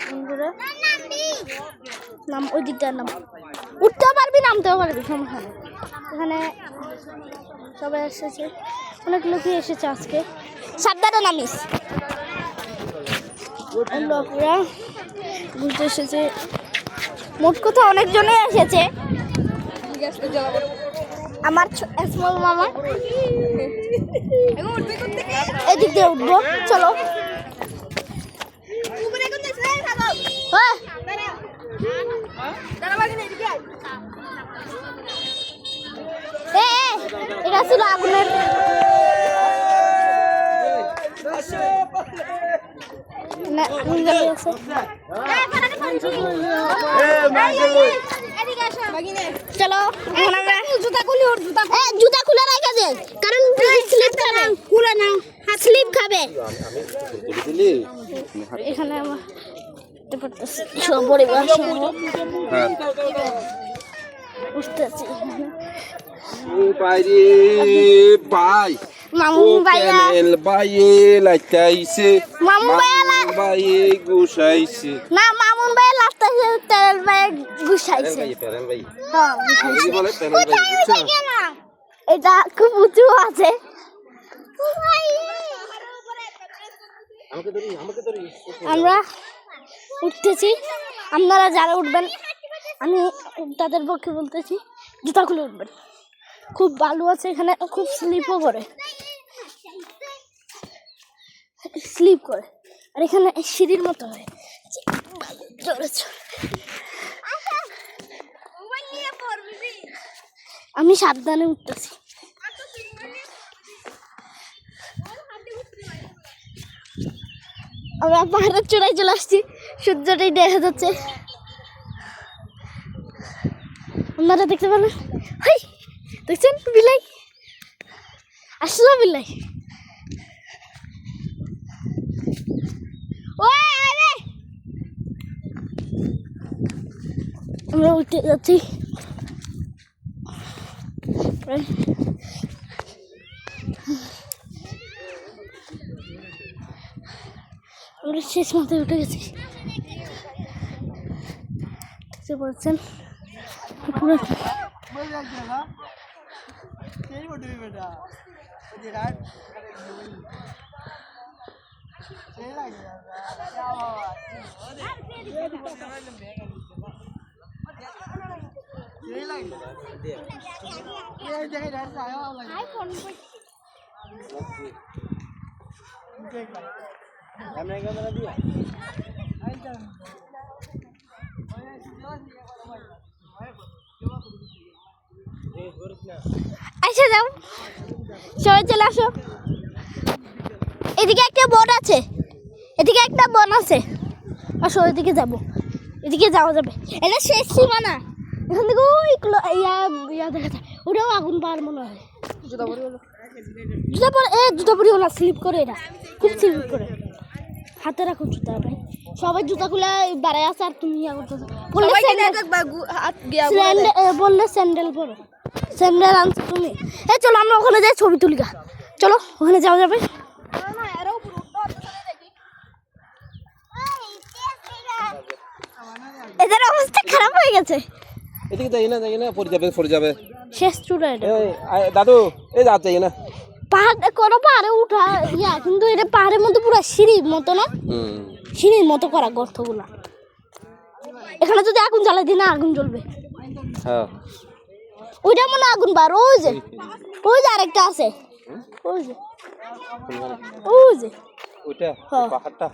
বন্ধুরা নাম ওই দিকটার নাম, উঠতেও পারবি নামতেও পারবি, সমস্যা নেই। এখানে সবাই এসেছে, অনেক লোকই এসেছে আজকে। সাবধানে নামিস। লোকরা ঘুরতে এসেছে, মোট কথা অনেকজনই এসেছে। আমার স্মল মামা এদিক দিয়ে উঠবো, চলো। এটা ছিল আগুনের চলো। জুতা খুলে রাখা যায়, কারণ স্লিপ খাবে, খুলে নাও, স্লিপ খাবে। এখানে আমার পরিবার বুঝতেছি মামু ভাইয়া লাইতাইছে, মামু ভাইয়ে গুছাইছে না, মামুন ভাই লাস্টে তেল ভাই গুছাইছে। হ্যাঁ, এটা খুব উঁচু আছে। আমরা উঠতেছি, আপনারা যারা উঠবেন আমি তাদের পক্ষে বলতেছি জুতা খুলে উঠবেন। খুব বালু আছে এখানে, খুব স্লিপও করে, স্লিপ করে। আর এখানে সিঁড়ির মতো হয়, আমি সাবধানে উঠতেছি। আমরা পাহাড়ের চূড়ায় চলে আসছি, সূর্যটাই দেখা যাচ্ছে, আপনারা দেখতে পারেন। হাই, দেখছেন বিলাই আসলো, বিলাই। আমরা উঠে যাচ্ছি, আমরা শেষ মাথায় উঠে গেছি, দেখতে পাচ্ছেন। আচ্ছা যাও, সবাই চলে আসো। এদিকে একটা বন আছে, এদিকে একটা বন আছে, আসো এদিকে যাবো, এদিকে যাওয়া যাবে। এটা শেষ সীমানা, এখান থেকে ওই ইয়া দেখা যায়, ওটাও আগুন পাওয়ার মনে হয়। জুতা পরিও না, স্লিপ করে, এটা খুব স্লিপ করে। হাতে রাখো জুতা ভাই, সবাই জুতা খুলে বাড়ায় আছে, আর তুমি বললে স্যান্ডেল পরো, স্যান্ডেল আনছো তুমি। এই চলো আমরা ওখানে যাই ছবি তুলিকা, চলো ওখানে যাওয়া যাবে। এদের অবস্থা খারাপ হয়ে গেছে। এদিকে যাই না পড়ে যাবে শেষ চূড়া এটা। দাদু এই যাচ্ছে না, পাহাড় কোনো পাহাড়ে উঠা ইয়া, কিন্তু এটা পাহাড়ের মধ্যে পুরো সিঁড়ির মতো না, সিঁড়ির মতো করা গর্তগুলা। এখানে যদি আগুন জ্বালাই দিই না, আগুন জ্বলবে। হ্যাঁ, ওইটা মনে আগুন বার, ওই যে আরেকটা আছে, ওই যে ওইটা পাহাড়টা।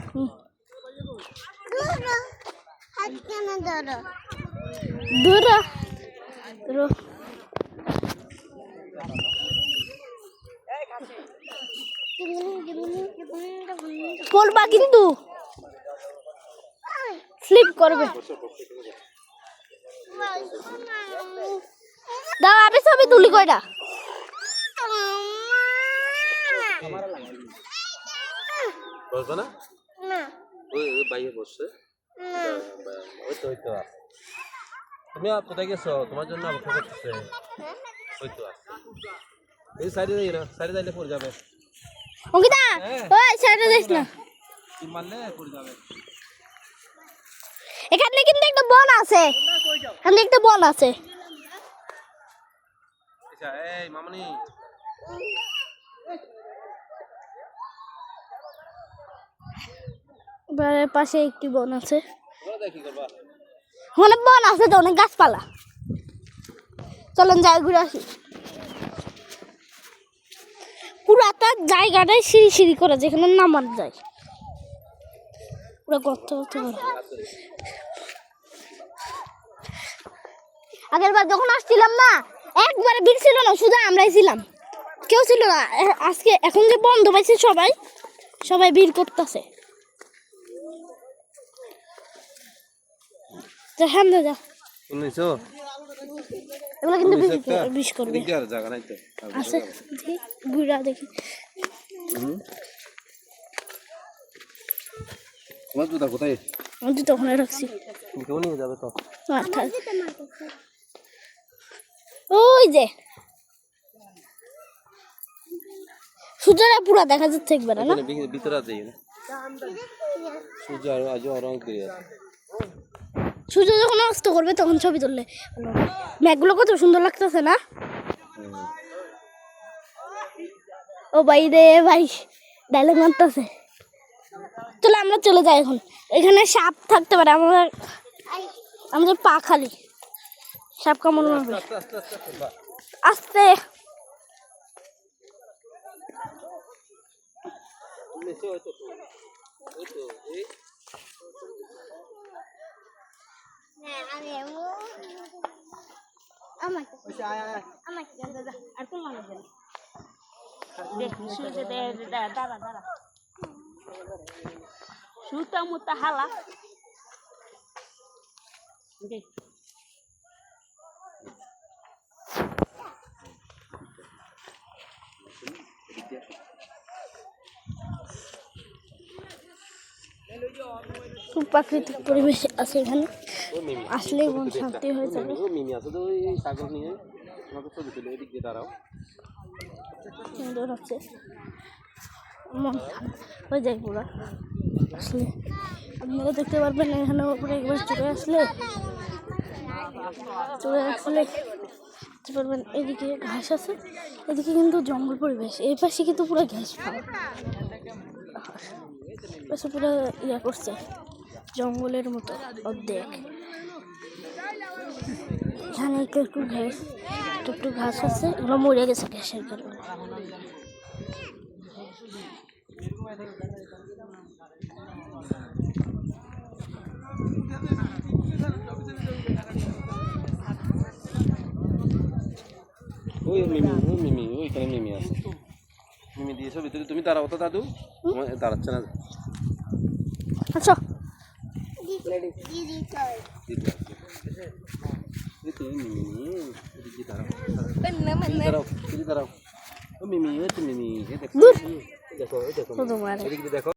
পড়বা কিন্তু স্লিপ করবে। দাও আমি ছবি তুলি কয়টা। বসবে না, ওই বাইরে বসছে। তুমি কোথায় গেছো? তোমার জন্য অপেক্ষা করতেছে। ওই তো এই সাইডে যাই না, সাইডে যাইলে পড়ে যাবে। অঙ্কিতা ওই সাইডে যাইস না, কি মারলে পড়ে যাবে। এখানে কিন্তু একটা বন আছে, এখানে একটা বন আছে। আচ্ছা এই মামনি বাড়ির পাশে একটি বন আছে, তোমরা দেখি করবা অনেক বন আছে তো, অনেক গাছপালা। চলেন যাই ঘুরে আসি। পুরাটা জায়গাটাই সিঁড়ি সিঁড়ি করে, যেখানে নামার যায় পুরো গর্ত হতে পারে। আগের বার যখন আসছিলাম না, একবারে ভিড় ছিল না, শুধু আমরাই ছিলাম, কেউ ছিল না। আজকে এখন যে বন্ধ পাইছে সবাই, সবাই ভিড় করতেছে। হ্যাঁ যা, শুনছো এগুলো কিন্তু বিষ করবে। এদিকে আর জায়গা নাই তো আছে দেখি, ঘুরা দেখি। তোমার জুতা কোথায়? আমি তো ওখানে রাখছি। তুমি কেউ নিয়ে যাবে তো? ওই যে সূর্যটা পুরা দেখা যাচ্ছে একবার না, ভিতরে আছে সূর্য আজ রং করে আছে। সূর্য যখন অস্ত করবে তখন ছবি তুললে মেঘগুলো কত সুন্দর লাগতেছে না? ও ভাই রে ভাই, ডায়লগ মারতেছে। চলো আমরা চলে যাই এখন। এখানে সাপ থাকতে পারে, আমাদের পা খালি সাপ কামড় মারবে। আস্তে সুতা মুতা হালা খুব প্রাকৃতিক পরিবেশ আছে এখানে, আসলে মন শান্তি হয়ে যাবে। মিমি আছে তো এই সাগর নিয়ে আমাকে ছবি তুলে এদিক দিয়ে দাঁড়াও। সুন্দর আছে, মন হয়ে যায় পুরো। আসলে আপনারা দেখতে পারবেন এখানে উপরে একবার চলে আসলে দেখতে পারবেন এদিকে ঘাস আছে, এদিকে কিন্তু জঙ্গল পরিবেশ, এই পাশে কিন্তু পুরো ঘাস পাওয়া, পাশে পুরো ইয়া করছে জঙ্গলের মতো অর্ধেক। এখানে একটু একটু ঘাস আছে, এগুলো মরে গেছে ঘাসের কারণে। ওই মিমি ওইখানে মিমি আছে, মিমি দিয়ে ছবি তুলে তুমি দাঁড়াও তো দাদু, দাঁড়াচ্ছে না। আচ্ছা দাঁড়াও, মিমি মিমি দেখো দেখো, তোমার দেখো